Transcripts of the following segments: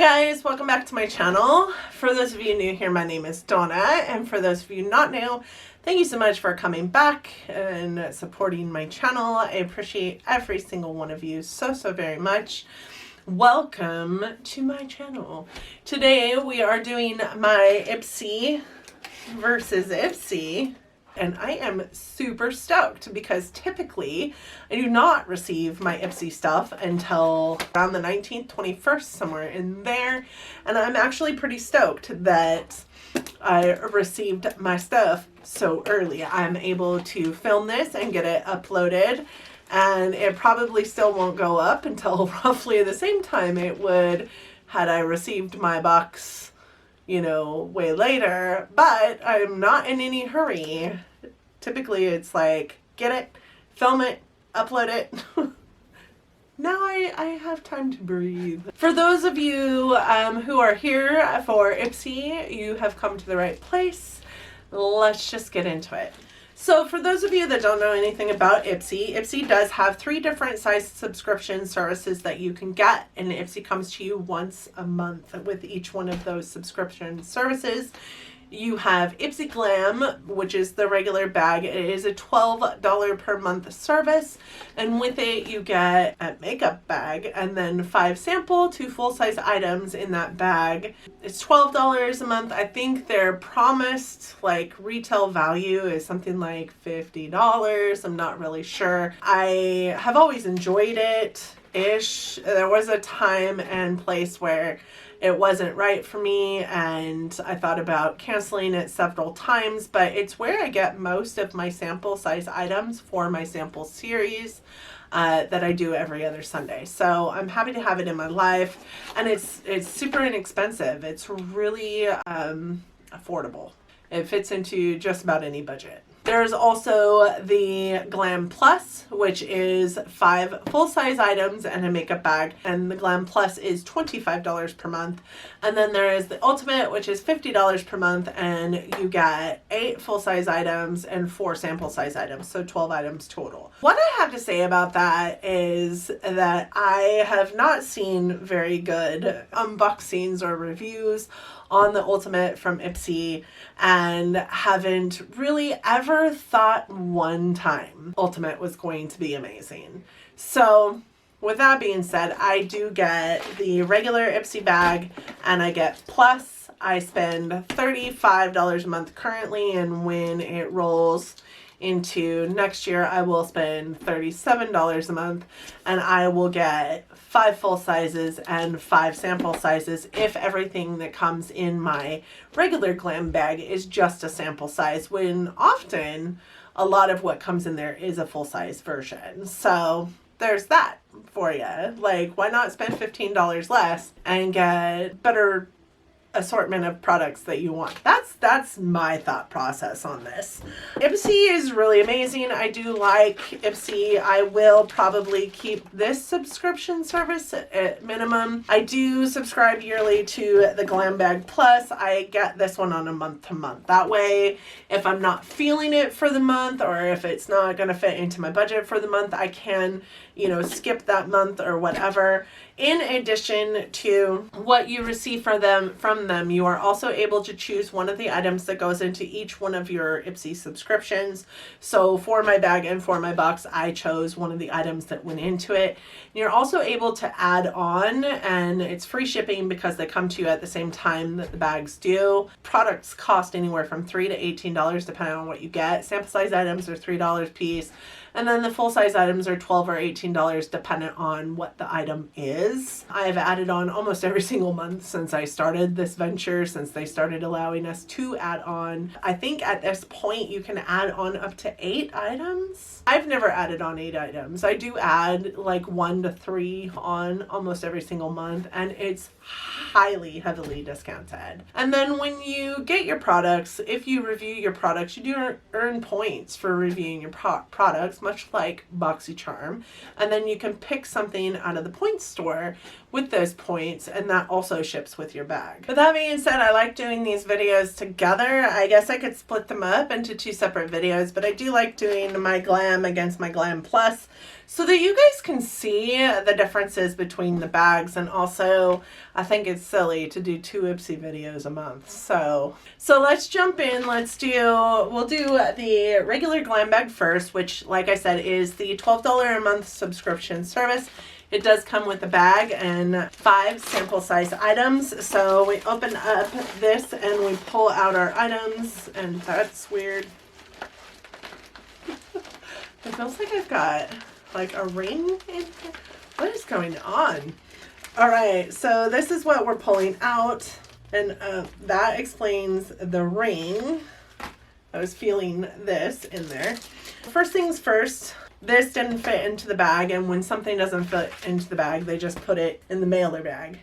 guys, welcome back to my channel. For those of you new here, my name is Donna, and for those of you not new, thank you so much for coming back and supporting my channel. I appreciate every single one of you so very much. Welcome to my channel. Today we are doing my Ipsy versus Ipsy, and I am super stoked because typically I do not receive my Ipsy stuff until around the 19th, 21st, somewhere in there. And I'm actually pretty stoked that I received my stuff so early. I'm able to film this and get it uploaded, and it probably still won't go up until roughly the same time it would had I received my box, you know, way later, but I'm not in any hurry. Typically it's like, get it, film it, upload it. Now I have time to breathe. For those of you who are here for Ipsy, you have come to the right place. Let's just get into it. So for those of you that don't know anything about Ipsy, Ipsy does have 3 different size subscription services that you can get, and Ipsy comes to you once a month with each one of those subscription services. You have Ipsy Glam, which is the regular bag. It is a $12 per month service, and with it you get a makeup bag and then 5 sample to full-size items in that bag. It's $12 a month. I think their promised like retail value is something like $50. I'm not really sure. I have always enjoyed it-ish. There was a time and place where it wasn't right for me and I thought about canceling it several times, but it's where I get most of my sample size items for my sample series that I do every other Sunday. So I'm happy to have it in my life, and it's super inexpensive. It's really affordable. It fits into just about any budget. There's also the Glam Plus, which is 5 full-size items and a makeup bag, and the Glam Plus is $25 per month. And then there is the Ultimate, which is $50 per month, and you get 8 full-size items and 4 sample-size items, so 12 items total. What I have to say about that is that I have not seen very good unboxings or reviews on the Ultimate from Ipsy, and haven't really ever thought one time Ultimate was going to be amazing. So with that being said, I do get the regular Ipsy bag and I get Plus. I spend $35 a month currently, and when it rolls into next year I will spend $37 a month, and I will get 5 full sizes and 5 sample sizes if everything that comes in my regular Glam bag is just a sample size, when often a lot of what comes in there is a full size version. So there's that for you. Like, why not spend $15 less and get better assortment of products that you want? That's my thought process on this. Ipsy is really amazing. I do like Ipsy. I will probably keep this subscription service at minimum. I do subscribe yearly to the Glam Bag Plus. I get this one on a month to month. That way, if I'm not feeling it for the month, or if it's not going to fit into my budget for the month, I can, you know, skip that month or whatever. In addition to what you receive from them, you are also able to choose one of the items that goes into each one of your Ipsy subscriptions. So for my bag and for my box, I chose one of the items that went into it. You're also able to add on, and it's free shipping because they come to you at the same time that the bags do. Products cost anywhere from $3 to $18 depending on what you get. Sample size items are $3 a piece. And then the full-size items are $12 or $18 dependent on what the item is. I've added on almost every single month since I started this venture, since they started allowing us to add on. I think at this point you can add on up to 8 items. I've never added on 8 items. I do add like 1 to 3 on almost every single month, and it's heavily discounted. And then when you get your products, if you review your products, you do earn points for reviewing your products, much like BoxyCharm, and then you can pick something out of the points store with those points, and that also ships with your bag. With that being said, I like doing these videos together. I guess I could split them up into 2 separate videos, but I do like doing my Glam against my Glam Plus. so that you guys can see the differences between the bags. And also, I think it's silly to do 2 Ipsy videos a month. So let's jump in. We'll do the regular glam bag first, which, like I said, is the $12 a month subscription service. It does come with a bag and 5 sample size items. So we open up this and we pull out our items, and that's weird. It feels like I've got like a ring in here. What is going on? All right, so this is what we're pulling out, and that explains the ring. I was feeling this in there. First things first, this didn't fit into the bag, and when something doesn't fit into the bag, they just put it in the mailer bag,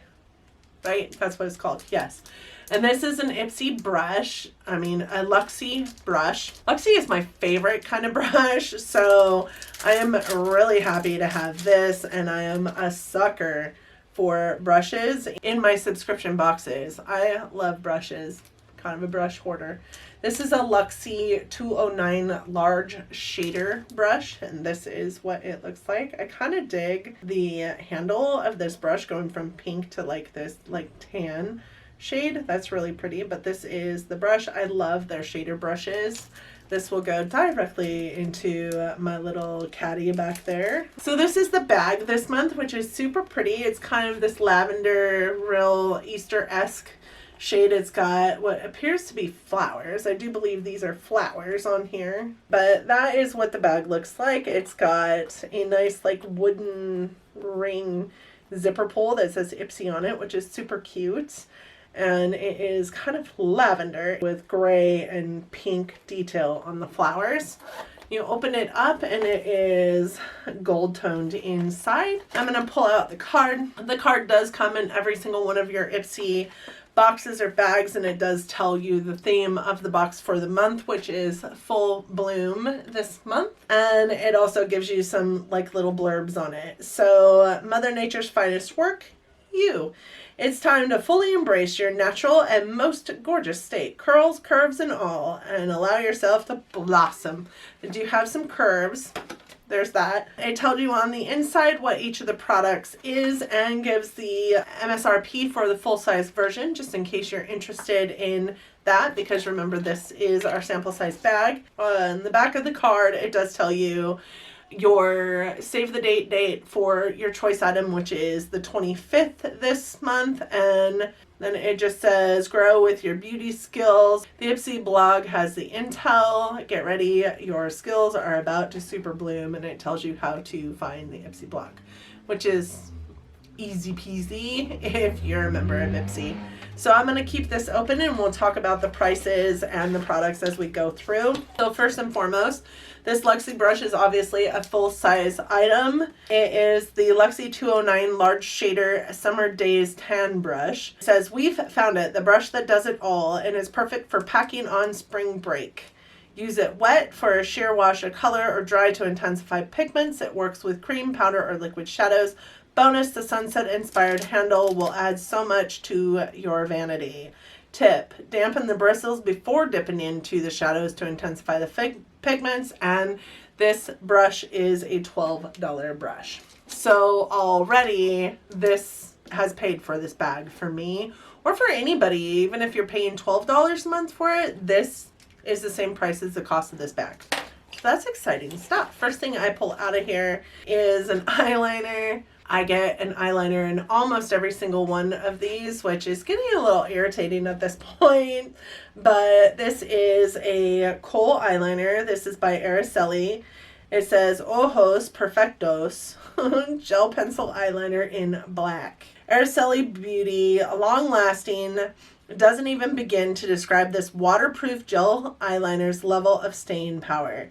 right? That's what it's called, yes. And this is an Ipsy brush, a Luxie brush. Luxie is my favorite kind of brush, so I am really happy to have this, and I am a sucker for brushes in my subscription boxes. I love brushes, kind of a brush hoarder. This is a Luxie 209 large shader brush, and this is what it looks like. I kind of dig the handle of this brush going from pink to like this like tan shade. That's really pretty, but this is the brush. I love their shader brushes. This will go directly into my little caddy back there. So this is the bag this month, which is super pretty. It's kind of this lavender, real Easter-esque shade. It's got what appears to be flowers. I do believe these are flowers on here, but that is what the bag looks like. It's got a nice like wooden ring zipper pull that says Ipsy on it, which is super cute. And it is kind of lavender with gray and pink detail on the flowers. You open it up and it is gold toned inside. I'm going to pull out the card. The card does come in every single one of your Ipsy boxes or bags, and it does tell you the theme of the box for the month, which is full bloom this month. And it also gives you some like little blurbs on it. So Mother Nature's finest work, you. It's time to fully embrace your natural and most gorgeous state, curls, curves, and all, and allow yourself to blossom. I do have some curves. There's that. It tells you on the inside what each of the products is and gives the MSRP for the full-size version, just in case you're interested in that, because remember, this is our sample size bag. On the back of the card, it does tell you your save the date for your choice item, which is the 25th this month, and then it just says grow with your beauty skills. The Ipsy blog has the intel. Get ready, your skills are about to super bloom, and it tells you how to find the Ipsy blog, which is easy peasy if you're a member of Ipsy. So I'm going to keep this open and we'll talk about the prices and the products as we go through. So first and foremost, this Luxie brush is obviously a full-size item. It is the Luxie 209 Large Shader Summer Days Tan Brush. It says, we've found it, the brush that does it all, and is perfect for packing on spring break. Use it wet for a sheer wash of color or dry to intensify pigments. It works with cream, powder, or liquid shadows. Bonus, the sunset-inspired handle will add so much to your vanity. Tip, dampen the bristles before dipping into the shadows to intensify the pigments, and this brush is a $12 brush. So already this has paid for this bag for me, or for anybody. Even if you're paying $12 a month for it, this is the same price as the cost of this bag. So that's exciting stuff. First thing I pull out of here is an eyeliner. I get an eyeliner in almost every single one of these, which is getting a little irritating at this point, but this is a kohl eyeliner. This is by Araceli. It says Ojos Perfectos gel pencil eyeliner in black. Araceli Beauty, long-lasting, doesn't even begin to describe this waterproof gel eyeliner's level of staying power.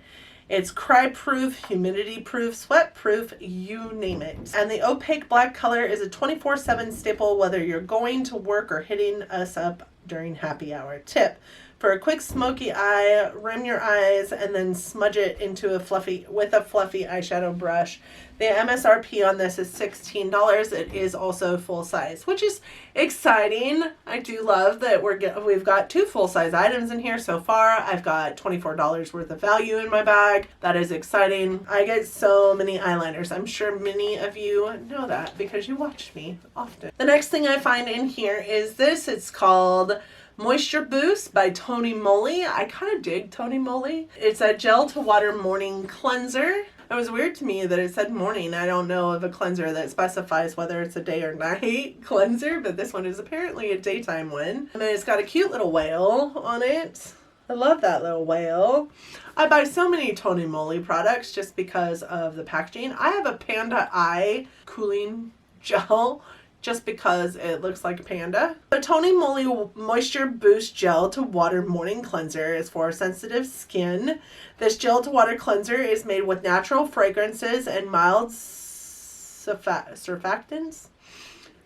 It's cry-proof, humidity-proof, sweat-proof, you name it. And the opaque black color is a 24/7 staple, whether you're going to work or hitting us up during happy hour. Tip, for a quick smoky eye. Rim your eyes and then smudge it into a fluffy eyeshadow brush. The MSRP on this is $16. It is also full size, which is exciting. I do love that we've got 2 full-size items in here so far. I've got $24 worth of value in my bag. That is exciting. I get so many eyeliners. I'm sure many of you know that because you watch me often. The next thing I find in here is this. It's called Moisture Boost by Tony Moly. I kind of dig Tony Moly. It's a gel to water morning cleanser. It was weird to me that it said morning. I don't know of a cleanser that specifies whether it's a day or night cleanser, but this one is apparently a daytime one. And then it's got a cute little whale on it. I love that little whale. I buy so many Tony Moly products just because of the packaging. I have a Panda Eye cooling gel just because it looks like a panda. The Tony Moly Moisture Boost Gel to Water Morning Cleanser is for sensitive skin. This gel to water cleanser is made with natural fragrances and mild surfactants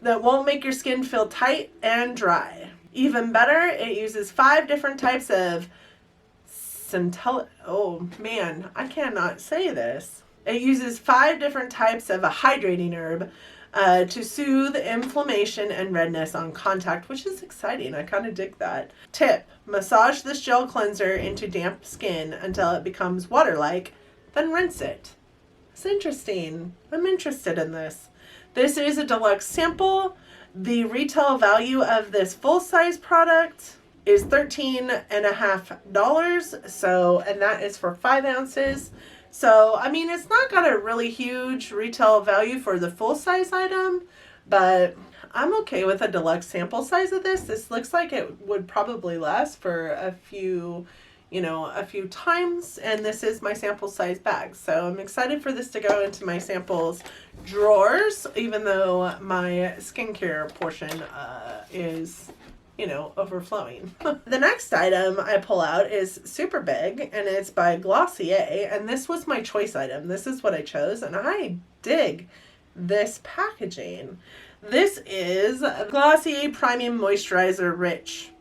that won't make your skin feel tight and dry. Even better, it uses 5 different types of oh man, I cannot say this. It uses 5 different types of a hydrating herb to soothe inflammation and redness on contact, which is exciting. I kind of dig that. Tip: massage this gel cleanser into damp skin until it becomes water-like, then rinse it. It's interesting. I'm interested in this. This is a deluxe sample. The retail value of this full-size product is $13.50. So, and that is for 5 ounces. So, I mean, it's not got a really huge retail value for the full-size item, but I'm okay with a deluxe sample size of this. This looks like it would probably last for a few times, and this is my sample size bag. So I'm excited for this to go into my samples drawers, even though my skincare portion is overflowing. The next item I pull out is super big, and it's by Glossier, and this was my choice item. This is what I chose, and I dig this packaging. This is Glossier Priming Moisturizer Rich.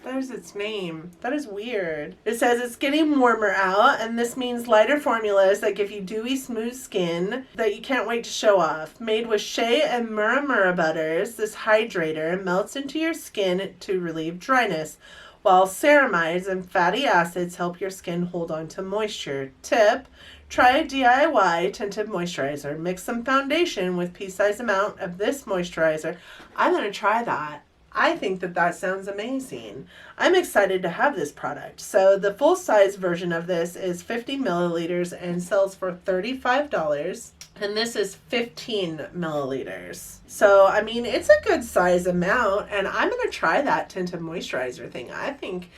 There's its name. That is weird. It says it's getting warmer out, and this means lighter formulas that give you dewy, smooth skin that you can't wait to show off. Made with shea and murra butters, this hydrator melts into your skin to relieve dryness, while ceramides and fatty acids help your skin hold on to moisture. Tip: try a DIY tinted moisturizer. Mix some foundation with pea-sized amount of this moisturizer. I'm going to try that. I think that sounds amazing. I'm excited to have this product. So the full-size version of this is 50 milliliters and sells for $35. And this is 15 milliliters. So, I mean, it's a good size amount, and I'm going to try that tinted moisturizer thing. I think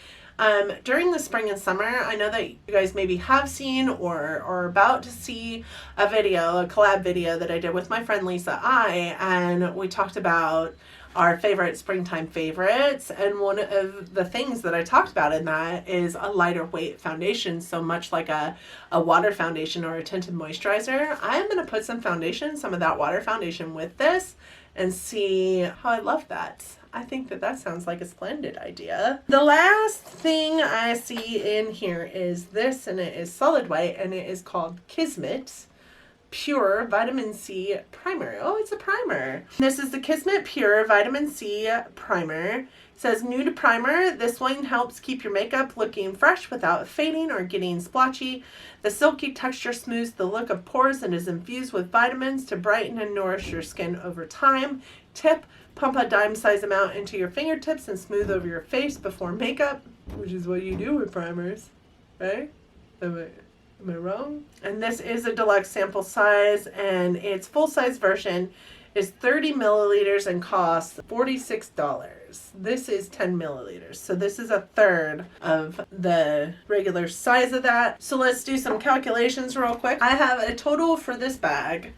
during the spring and summer, I know that you guys maybe have seen or are about to see a collab video that I did with my friend Lisa I, and we talked about our favorite springtime favorites, and one of the things that I talked about in that is a lighter weight foundation. So much like a water foundation or a tinted moisturizer, I'm going to put some of that water foundation with this and see how I love that. I think that sounds like a splendid idea. The last thing I see in here is this, and it is solid white, and it is called Kismet Pure Vitamin C Primer. Oh, it's a primer. This is the Kismet Pure Vitamin C Primer. It says new to primer. This one helps keep your makeup looking fresh without fading or getting splotchy. The silky texture smooths the look of pores and is infused with vitamins to brighten and nourish your skin over time. Tip: pump a dime-size amount into your fingertips and smooth over your face before makeup, which is what you do with primers, right? Am I wrong? And this is a deluxe sample size, and its full-size version is 30 milliliters and costs $46. This is 10 milliliters, so this is a third of the regular size of that. So let's do some calculations real quick. I have a total for this bag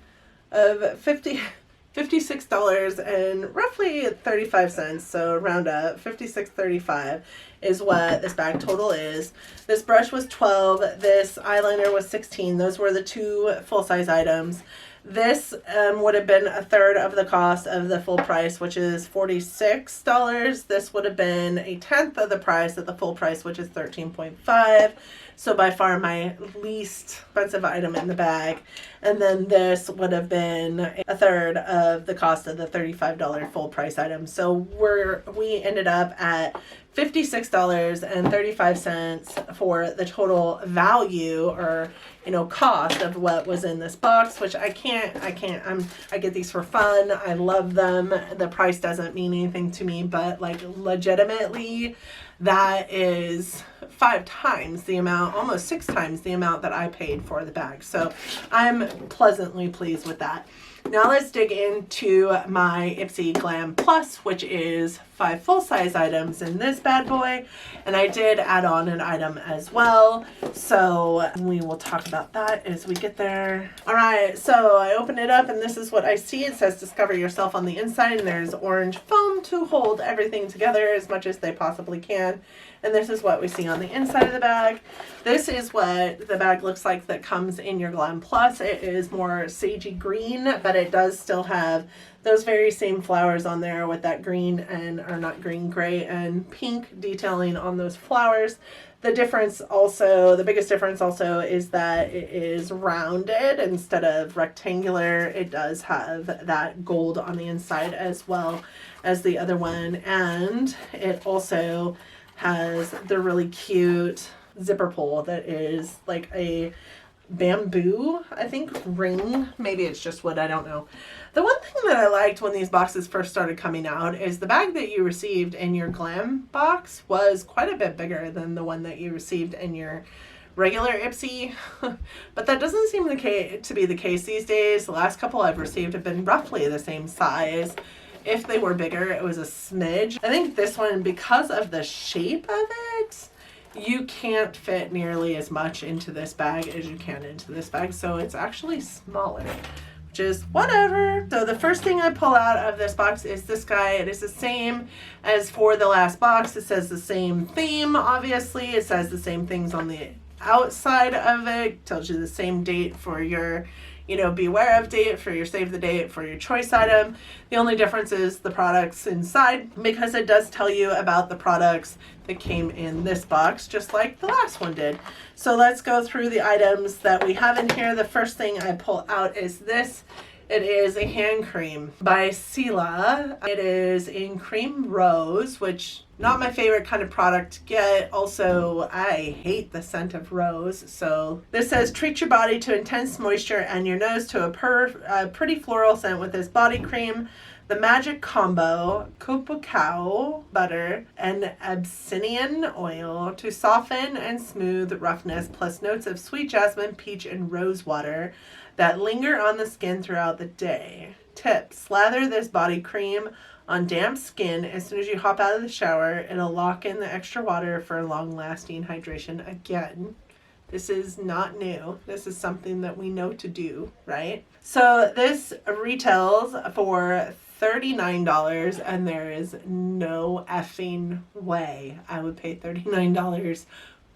of $56 and roughly 35 cents, so round up, $56.35 is what this bag total is. This brush was $12, this eyeliner was $16. Those were the 2 full-size items. This would have been a third of the cost of the full price, which is $46. This would have been a tenth of the price at the full price, which is $13.5. So by far my least expensive item in the bag. And then this would have been a third of the cost of the $35 full price item. So we ended up at $56.35 for the total value, or cost of what was in this box, which I get these for fun. I love them. The price doesn't mean anything to me, but like legitimately that is 5 times the amount, almost 6 times the amount that I paid for the bag. So I'm pleasantly pleased with that. Now let's dig into my Ipsy Glam Plus, which is 5 full-size items in this bad boy. And I did add on an item as well. So we will talk about that as we get there. All right, so I open it up and this is what I see. It says discover yourself on the inside, and there's orange foam to hold everything together as much as they possibly can. And this is what we see on the inside of the bag. This is what the bag looks like that comes in your Glam Plus. It is more sagey green, but it does still have those very same flowers on there with that green and, or not green, gray and pink detailing on those flowers. The difference also, the biggest difference also is that it is rounded instead of rectangular. It does have that gold on the inside as well as the other one. And it also has the really cute zipper pull that is like a bamboo, I think, ring. Maybe it's just wood, I don't know. The one thing that I liked when these boxes first started coming out is the bag that you received in your Glam box was quite a bit bigger than the one that you received in your regular Ipsy. But that doesn't seem to be the case these days. The last couple I've received have been roughly the same size. If they were bigger, it was a smidge. I think this one, because of the shape of it, you can't fit nearly as much into this bag as you can into this bag. So it's actually smaller, which is whatever. So the first thing I pull out of this box is this guy. It is the same as for the last box. It says the same theme, obviously. It says the same things on the outside of it. Tells you the same date for your beware of date, for your save the date, for your choice item. The only difference is the products inside, because it does tell you about the products that came in this box, just like the last one did. So let's go through the items that we have in here. The first thing I pull out is this. It is a hand cream by Sela. It is in cream rose, which not my favorite kind of product to get. Also, I hate the scent of rose. So this says treat your body to intense moisture and your nose to a pretty floral scent with this body cream. The magic combo, cacao butter and abyssinian oil to soften and smooth roughness, plus notes of sweet jasmine, peach, and rose water that linger on the skin throughout the day. Tip: slather this body cream on damp skin as soon as you hop out of the shower. It'll lock in the extra water for long-lasting hydration. Again, this is not new. This is something that we know to do, right? So this retails for $39, and there is no effing way I would pay $39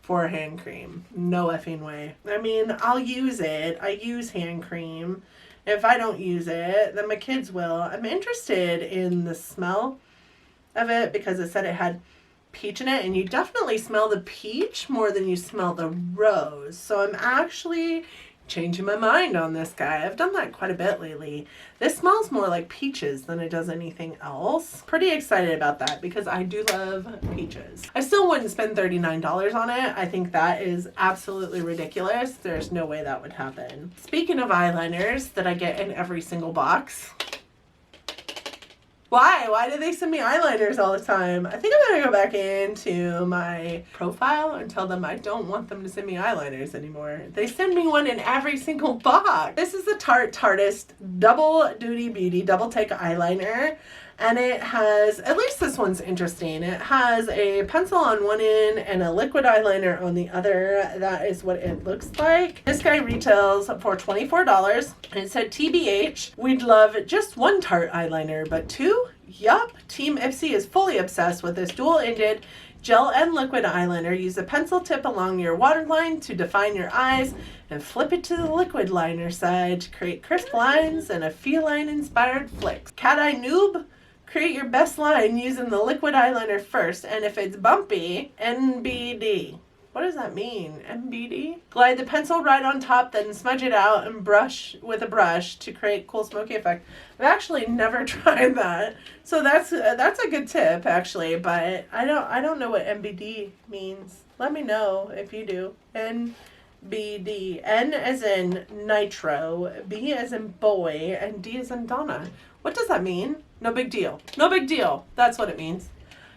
for a hand cream. No effing way. I mean, I'll use it. I use hand cream. If I don't use it, then my kids will. I'm interested in the smell of it because it said it had peach in it, and you definitely smell the peach more than you smell the rose. So I'm actually changing my mind on this guy. I've done that quite a bit lately. This smells more like peaches than it does anything else. Pretty excited about that because I do love peaches. I still wouldn't spend $39 on it. I think that is absolutely ridiculous. There's no way that would happen. Speaking of eyeliners that I get in every single box, why do they send me eyeliners all the time? I think I'm gonna go back into my profile and tell them I don't want them to send me eyeliners anymore. They send me one in every single box. This is the Tarte Tartist Double Duty Beauty Double Take Eyeliner. And it has, at least this one's interesting, it has a pencil on one end and a liquid eyeliner on the other. That is what it looks like. This guy retails for $24. And it said TBH, we'd love just one Tarte eyeliner, but two? Yup, Team Ipsy is fully obsessed with this dual-ended gel and liquid eyeliner. Use a pencil tip along your waterline to define your eyes and flip it to the liquid liner side to create crisp lines and a feline-inspired flicks. Cat Eye Noob, create your best line using the liquid eyeliner first, and if it's bumpy, NBD. What does that mean? MBD? Glide the pencil right on top, then smudge it out and brush with a brush to create cool smoky effect. I've actually never tried that, so that's a good tip actually. But I don't know what MBD means. Let me know if you do. NBD. N as in nitro, B as in boy, and D as in Donna. What does that mean? No big deal. No big deal. That's what it means.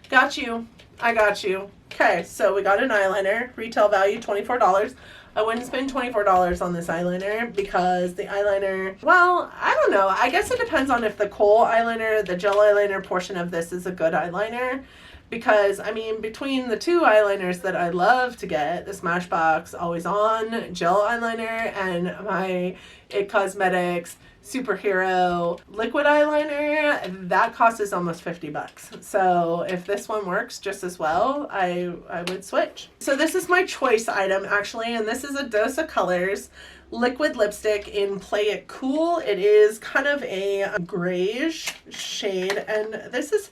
Got you. I got you. Okay, so we got an eyeliner, retail value $24. I wouldn't spend $24 on this eyeliner because the eyeliner, well, I don't know. I guess it depends on if the kohl eyeliner, the gel eyeliner portion of this is a good eyeliner. Because, I mean, between the two eyeliners that I love to get, the Smashbox Always On gel eyeliner and my It Cosmetics Superhero liquid eyeliner, that cost is almost $50. So if this one works just as well, I would switch. So this is my choice item actually, and this is a Dose of Colors liquid lipstick in Play It Cool. It is kind of a grayish shade, and this is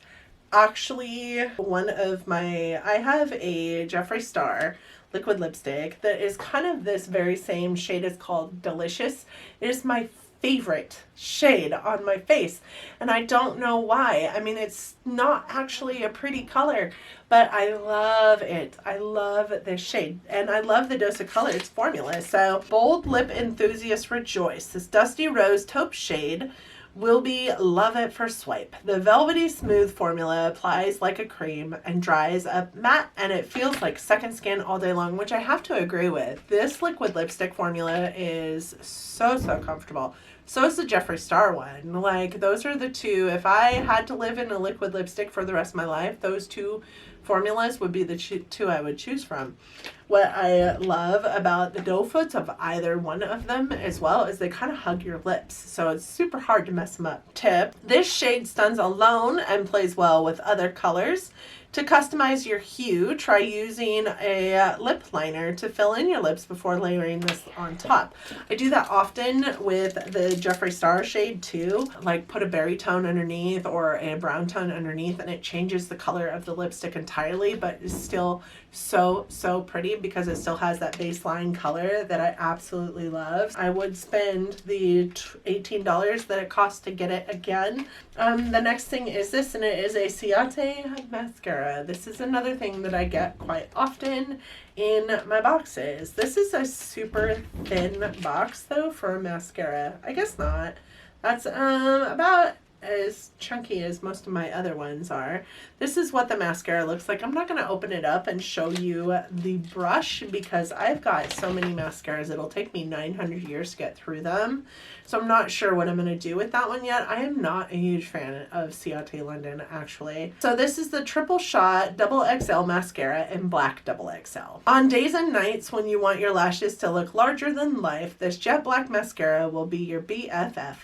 actually one of my, I have a Jeffree Star liquid lipstick that is kind of this very same shade. It's called Delicious. It is my favorite shade on my face, and I don't know why. I mean, it's not actually a pretty color, but I love it. I love this shade, and I love the Dose of Colors formula. So bold lip enthusiasts rejoice. This dusty rose taupe shade will be love it for swipe. The velvety smooth formula applies like a cream and dries up matte, and it feels like second skin all day long, which I have to agree with. This liquid lipstick formula is so comfortable. So is the Jeffree Star one. Like, those are the two. If I had to live in a liquid lipstick for the rest of my life, those two formulas would be the two I would choose from. What I love about the doe foots of either one of them as well is they kind of hug your lips, so it's super hard to mess them up. Tip: this shade stuns alone and plays well with other colors. To customize your hue, try using a lip liner to fill in your lips before layering this on top. I do that often with the Jeffree Star shade too, like put a berry tone underneath or a brown tone underneath, and it changes the color of the lipstick entirely, but it's still so pretty because it still has that baseline color that I absolutely love. I would spend the $18 that it costs to get it again. The next thing is this, and it is a Ciate mascara. This is another thing that I get quite often in my boxes. This is a super thin box though for a mascara. I guess not. That's about as chunky as most of my other ones are. This is what the mascara looks like. I'm not going to open it up and show you the brush because I've got so many mascaras it'll take me 900 years to get through them. So I'm not sure what I'm going to do with that one yet. I am not a huge fan of Ciate London actually. So this is the Triple Shot Double XL mascara in black Double XL. On days and nights when you want your lashes to look larger than life, this jet black mascara will be your BFF.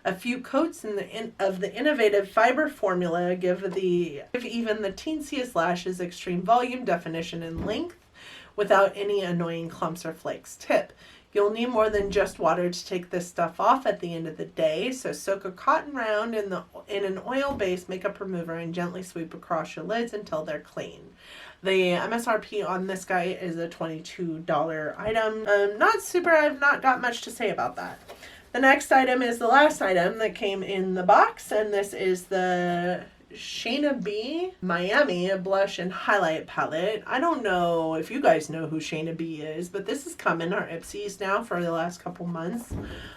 A few coats of the innovative fiber formula give even the teensiest lashes extreme volume, definition, and length without any annoying clumps or flakes. Tip: you'll need more than just water to take this stuff off at the end of the day, so soak a cotton round in an oil-based makeup remover and gently sweep across your lids until they're clean. The MSRP on this guy is a $22 item. I've not got much to say about that. The next item is the last item that came in the box, and this is the Shayna B Miami Blush and Highlight Palette. I don't know if you guys know who Shayna B is, but this has come in our Ipsys now for the last couple months.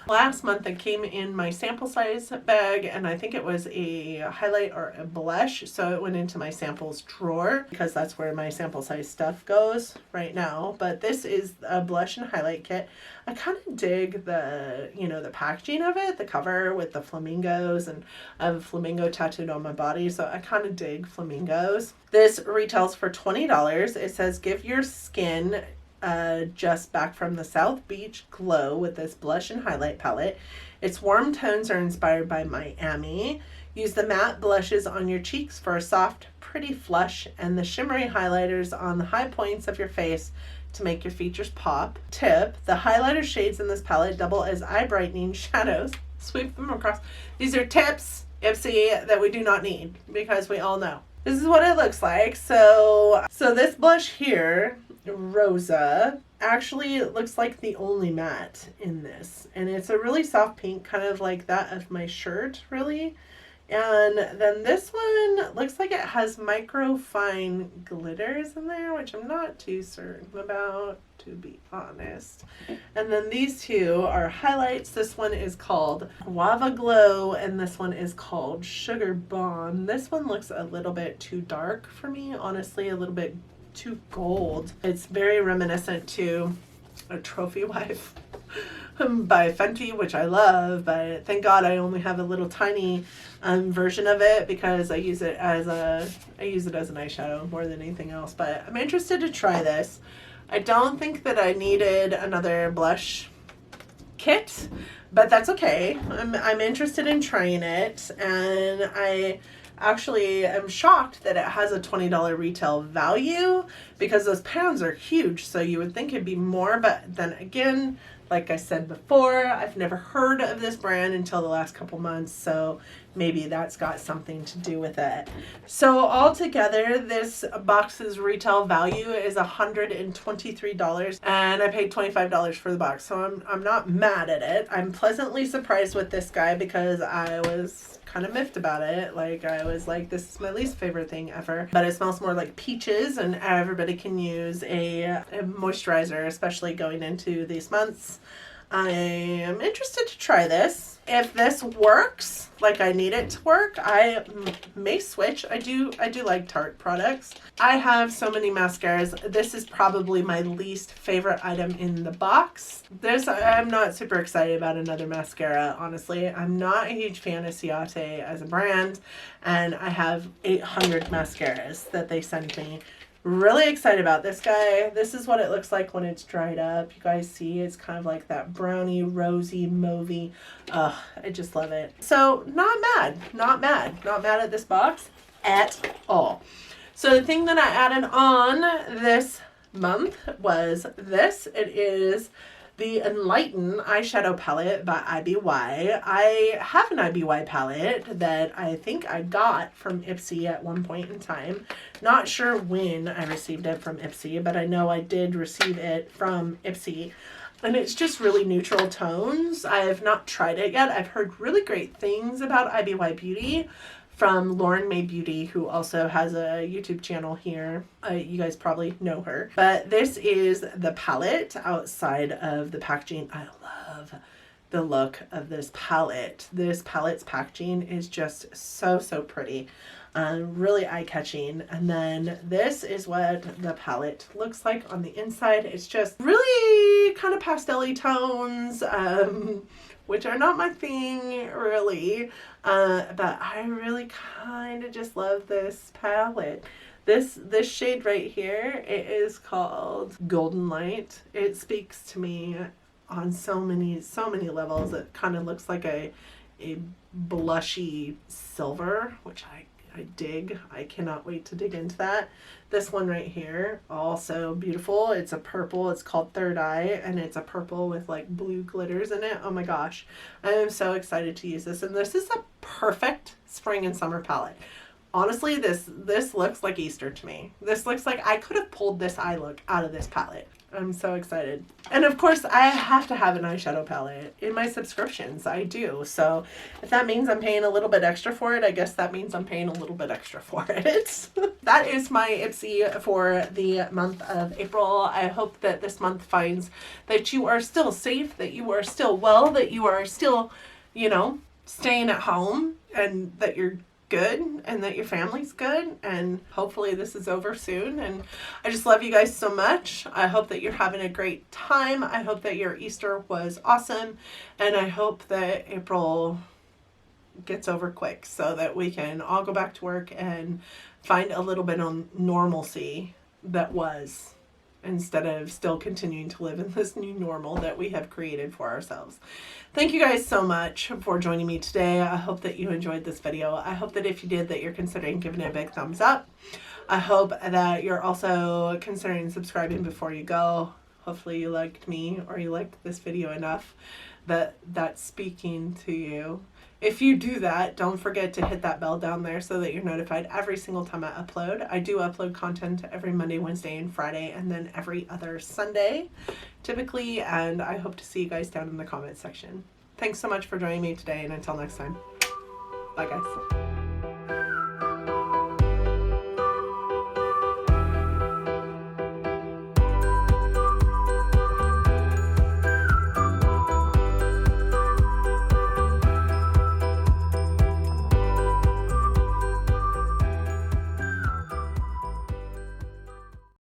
Last month it came in my sample size bag, and I think it was a highlight or a blush, so it went into my samples drawer because that's where my sample size stuff goes right now. But this is a blush and highlight kit. I kind of dig the packaging of it, the cover with the flamingos, and I have a flamingo tattooed on my body, so I kind of dig flamingos. This retails for $20. It says give your skin just back from the South Beach glow with this blush and highlight palette. Its warm tones are inspired by Miami. Use the matte blushes on your cheeks for a soft, pretty flush, and the shimmery highlighters on the high points of your face to make your features pop. Tip, the highlighter shades in this palette double as eye brightening shadows. Sweep them across. These are tips, Ipsy, that we do not need because we all know. This is what it looks like. So this blush here, Rosa, actually looks like the only matte in this. And it's a really soft pink, kind of like that of my shirt, really. And then this one looks like it has micro fine glitters in there, which I'm not too certain about, to be honest. And then these two are highlights. This one is called Guava Glow, and this one is called Sugar Bomb. This one looks a little bit too dark for me, honestly, a little bit too gold. It's very reminiscent to a Trophy Wife by Fenty, which I love, but thank God I only have a little tiny version of it because I use it as an eyeshadow more than anything else. But I'm interested to try this. I don't think that I needed another blush kit, but that's okay. I'm interested in trying it, and I actually am shocked that it has a $20 retail value because those pans are huge, so you would think it'd be more, but then again, like I said before, I've never heard of this brand until the last couple months, so maybe that's got something to do with it. So altogether, this box's retail value is $123, and I paid $25 for the box, so I'm not mad at it. I'm pleasantly surprised with this guy because I was kind of miffed about it. Like, I was like, this is my least favorite thing ever, but it smells more like peaches, and everybody can use a moisturizer, especially going into these months. I am interested to try this. If this works like I need it to work, I may switch. I do like Tarte products. I have so many mascaras. This is probably my least favorite item in the box. I'm not super excited about another mascara, honestly. I'm not a huge fan of Ciate as a brand, and I have 800 mascaras that they send me. Really excited about this guy. This is what it looks like when it's dried up. You guys see, it's kind of like that browny, rosy, mauvey. I just love it. So not mad at this box at all. So the thing that I added on this month was this. It is the Enlighten eyeshadow palette by IBY. I have an IBY palette that I think I got from Ipsy at one point in time. Not sure when I received it from Ipsy, but I know I did receive it from Ipsy. And it's just really neutral tones. I have not tried it yet. I've heard really great things about IBY Beauty from Lauren May Beauty, who also has a YouTube channel here. You guys probably know her. But this is the palette outside of the packaging. I love the look of this palette. This palette's packaging is just so pretty. Really eye-catching. And then this is what the palette looks like on the inside. It's just really kind of pastel-y tones, which are not my thing, really. But I really kind of just love this palette. This shade right here, it is called Golden Light. It speaks to me on so many levels. It kind of looks like a blushy silver, which I dig. I cannot wait to dig into that. This one right here, also beautiful. It's a purple. It's called Third Eye, and it's a purple with like blue glitters in it. Oh my gosh. I am so excited to use this. And this is a perfect spring and summer palette. Honestly, this looks like Easter to me. This looks like I could have pulled this eye look out of this palette. I'm so excited. And of course, I have to have an eyeshadow palette in my subscriptions. I do. So if that means I'm paying a little bit extra for it, I guess that means I'm paying a little bit extra for it. That is my Ipsy for the month of April. I hope that this month finds that you are still safe, that you are still well, that you are still, staying at home, and that you're good, and that your family's good, and hopefully this is over soon. And I just love you guys so much. I hope that you're having a great time. I hope that your Easter was awesome, and I hope that April gets over quick so that we can all go back to work and find a little bit of normalcy that was instead of still continuing to live in this new normal that we have created for ourselves. Thank you guys so much for joining me today. I hope that you enjoyed this video. I hope that if you did, that you're considering giving it a big thumbs up. I hope that you're also considering subscribing before you go. Hopefully you liked me, or you liked this video enough that that's speaking to you. If you do that, don't forget to hit that bell down there so that you're notified every single time I upload. I do upload content every Monday, Wednesday, and Friday, and then every other Sunday, typically, and I hope to see you guys down in the comments section. Thanks so much for joining me today, and until next time, bye guys.